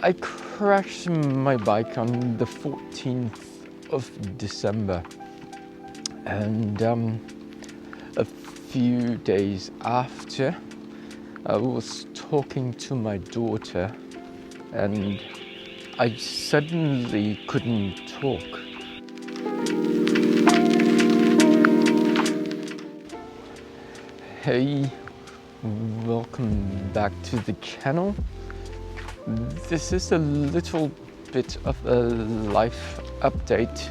I crashed my bike on the 14th of December, and a few days after, I was talking to my daughter and I suddenly couldn't talk. Hey, welcome back to the channel. This is a little bit of a life update,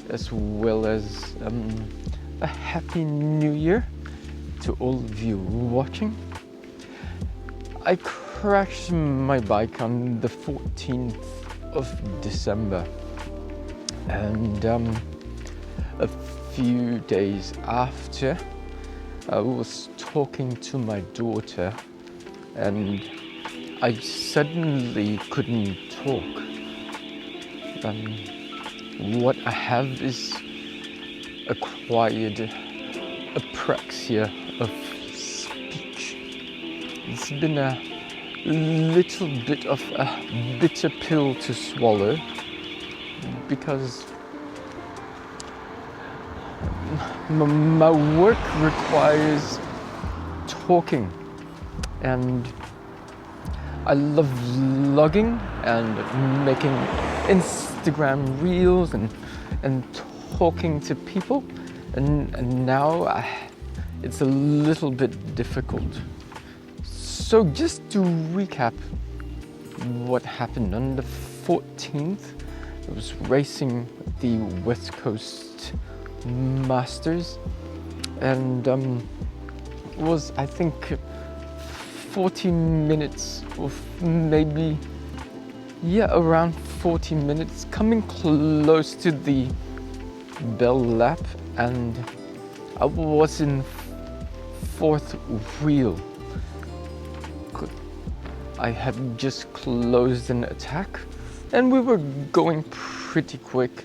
as well as a happy new year to all of you watching. I crashed my bike on the 14th of December, and a few days after, I was talking to my daughter and I suddenly couldn't talk. What I have is acquired apraxia of speech. It's been a little bit of a bitter pill to swallow, because my work requires talking, and I love vlogging and making Instagram reels and talking to people, and now it's a little bit difficult. So just to recap what happened on the 14th, I was racing the West Coast Masters, and was, I think, 40 minutes, or maybe, around 40 minutes, coming close to the bell lap, and I was in fourth wheel. I had just closed an attack and we were going pretty quick.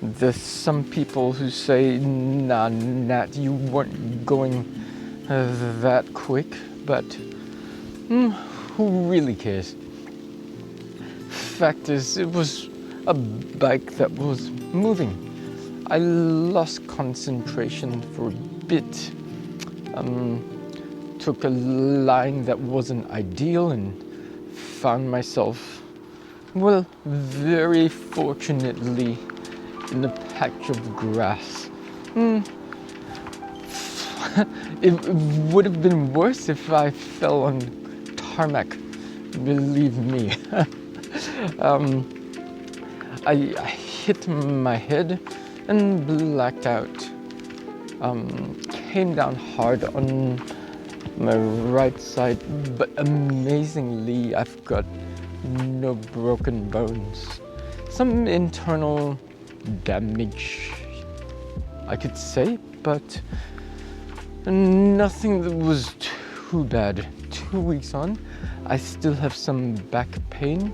There's some people who say, nah, Nat, you weren't going that quick, but who really cares? Fact is, it was a bike that was moving. I lost concentration for a bit. Took a line that wasn't ideal and found myself, well, very fortunately, in a patch of grass. It would have been worse if I fell on tarmac, believe me. I hit my head and blacked out. Came down hard on my right side, but amazingly I've got no broken bones. Some internal damage, I could say, but nothing that was too bad. 2 weeks on, I still have some back pain.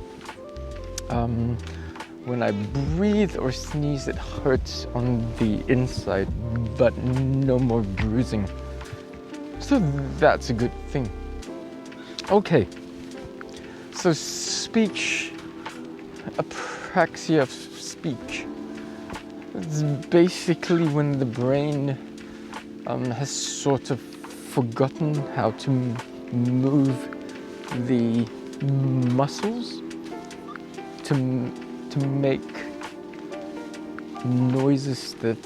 When I breathe or sneeze, it hurts on the inside, but no more bruising. So that's a good thing. Okay, so speech, apraxia of speech. It's basically when the brain has sort of forgotten how to move the muscles to make noises that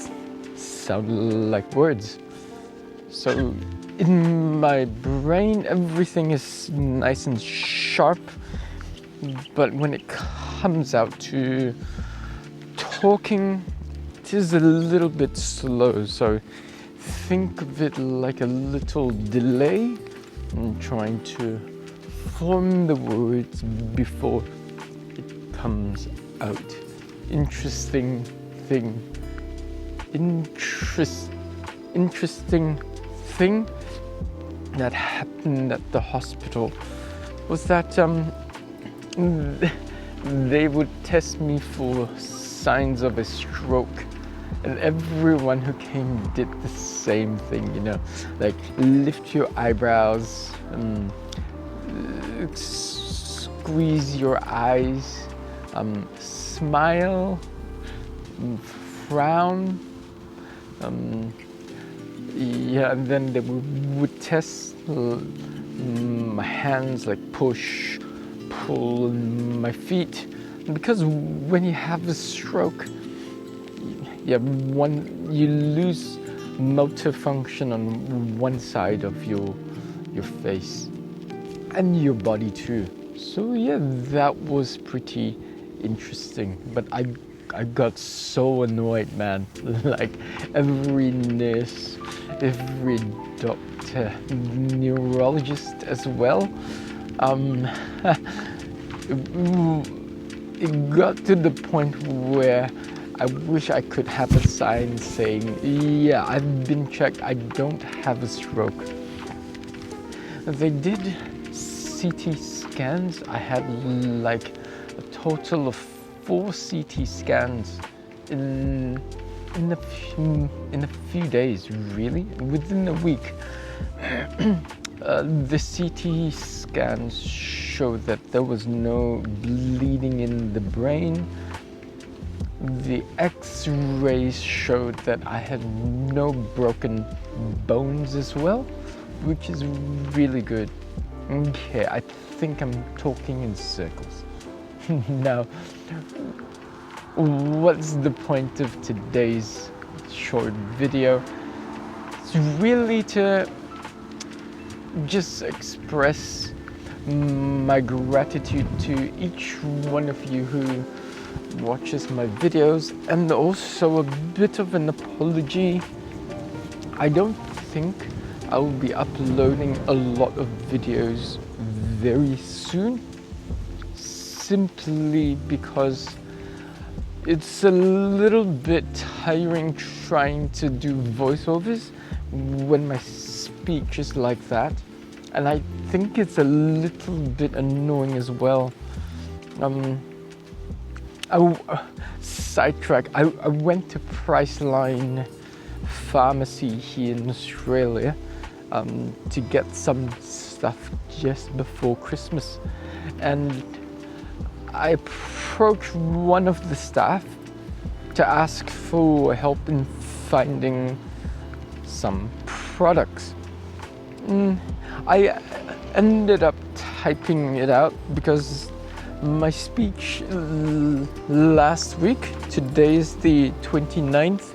sound like words. So in my brain, everything is nice and sharp, but when it comes out to talking, it is a little bit slow. So think of it like a little delay in trying to form the words before it comes out. Interesting thing that happened at the hospital was that they would test me for signs of a stroke, and everyone who came did the same thing, like lift your eyebrows, squeeze your eyes, smile, frown. Yeah, and then they would test my hands, like push, pull, my feet. Because when you have a stroke, yeah, you lose motor function on one side of your face and your body too. So yeah, that was pretty interesting. But I got so annoyed, man. Like every nurse, every doctor, neurologist as well. It got to the point where I wish I could have a sign saying, yeah, I've been checked, I don't have a stroke. They did CT scans. I had like a total of 4 CT scans in a few days, really, within a week. The CT scans showed that there was no bleeding in the brain. The X-rays showed that I had no broken bones as well, which is really good. Okay, I think I'm talking in circles. Now, what's the point of today's short video? It's really to just express my gratitude to each one of you who watches my videos, and also a bit of an apology. I don't think I will be uploading a lot of videos very soon, simply because it's a little bit tiring trying to do voiceovers when my speech is like that, and I think it's a little bit annoying as well. Sidetrack. I went to Priceline Pharmacy here in Australia to get some stuff just before Christmas, and I approached one of the staff to ask for help in finding some products. I ended up typing it out because my speech last week, today is the 29th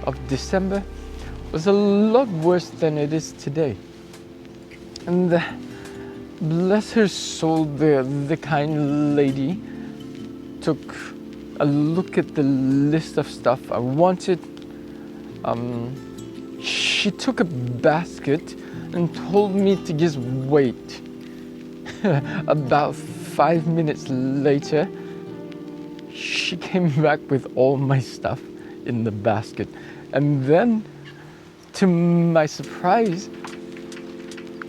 of December, was a lot worse than it is today. And bless her soul, the kind lady took a look at the list of stuff I wanted. She took a basket and told me to just wait. About 5 minutes later, she came back with all my stuff in the basket. And then, to my surprise,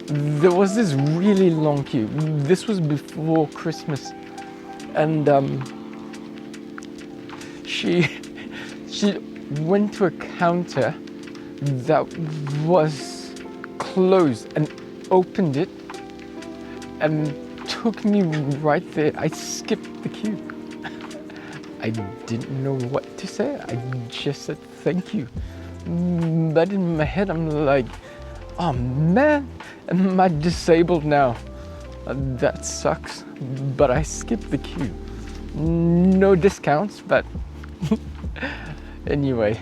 there was this really long queue. This was before Christmas. And she went to a counter that was closed and opened it and took me right there. I skipped the queue. I didn't know what to say. I just said thank you. But in my head, I'm like, oh man, am I disabled now? That sucks. But I skipped the queue. No discounts, but anyway.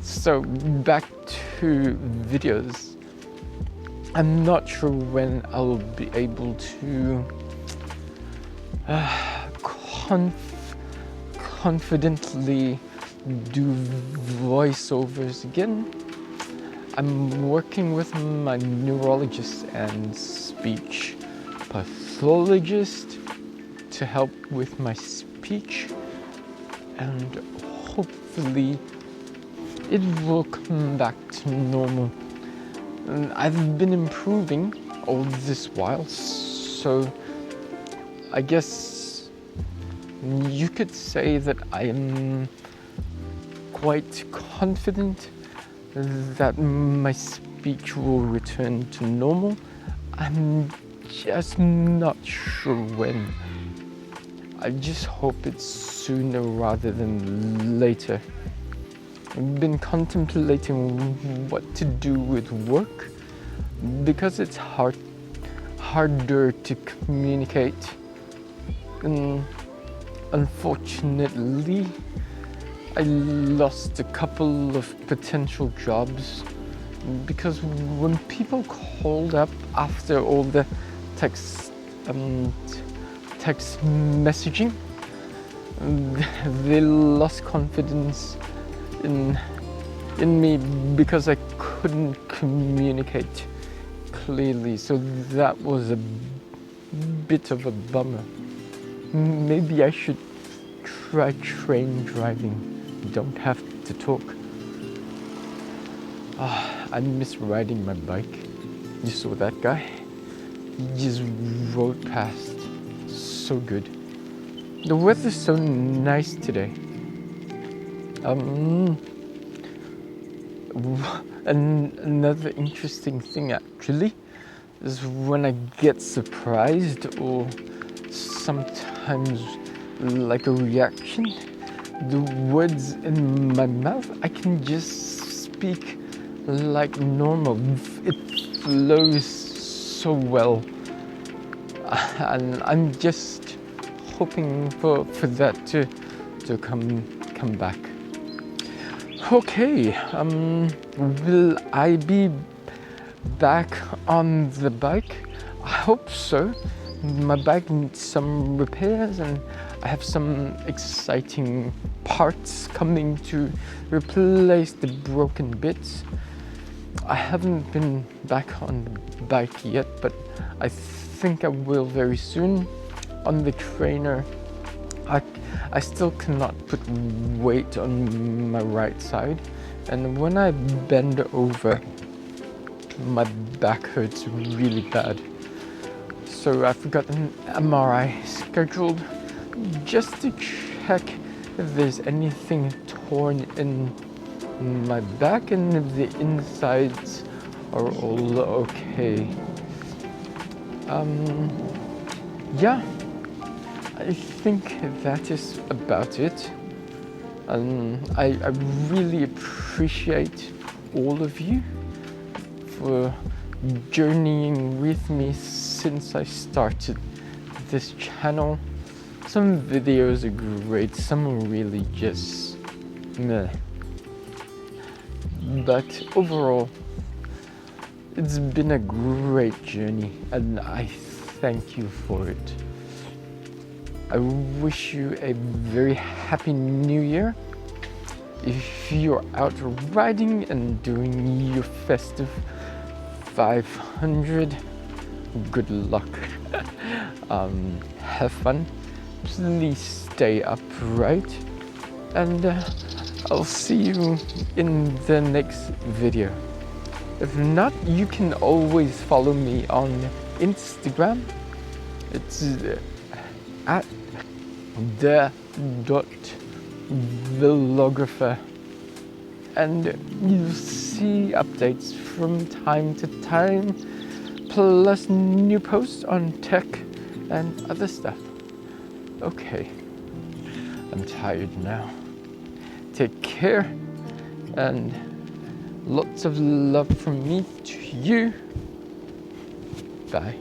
So back to videos. I'm not sure when I'll be able to confidently do voiceovers again. I'm working with my neurologist and speech pathologist to help with my speech, and hopefully it will come back to normal. And I've been improving all this while, so I guess you could say that I am quite confident that my speech will return to normal. I'm just not sure when. I just hope it's sooner rather than later. I've been contemplating what to do with work because it's harder to communicate. And unfortunately, I lost a couple of potential jobs because when people called up after all the text messaging, they lost confidence in me because I couldn't communicate clearly. So that was a bit of a bummer. Maybe I should try train driving. Don't have to talk. I miss riding my bike. You saw that guy? He just rode past. So good. The weather's so nice today. And another interesting thing actually is when I get surprised or sometimes like a reaction, the words in my mouth, I can just speak like normal. It flows so well. And I'm just hoping for that to come back. Okay, will I be back on the bike? I hope so. My bike needs some repairs and I have some exciting parts coming to replace the broken bits. I haven't been back on the bike yet, but I think I will very soon. On the trainer, I still cannot put weight on my right side, and when I bend over, my back hurts really bad. So I've got an MRI scheduled just to check if there's anything torn in my back and if the insides are all okay. Yeah, I think that is about it. I really appreciate all of you for journeying with me since I started this channel. Some videos are great, some are really just meh. But overall, it's been a great journey and I thank you for it. I wish you a very happy new year. If you're out riding and doing your festive 500, good luck. Have fun. Please stay upright. And I'll see you in the next video. If not, you can always follow me on Instagram. It's at the.velographer, and you'll see updates from time to time, plus new posts on tech and other stuff. Okay, I'm tired now. Take care, and lots of love from me to you. Bye.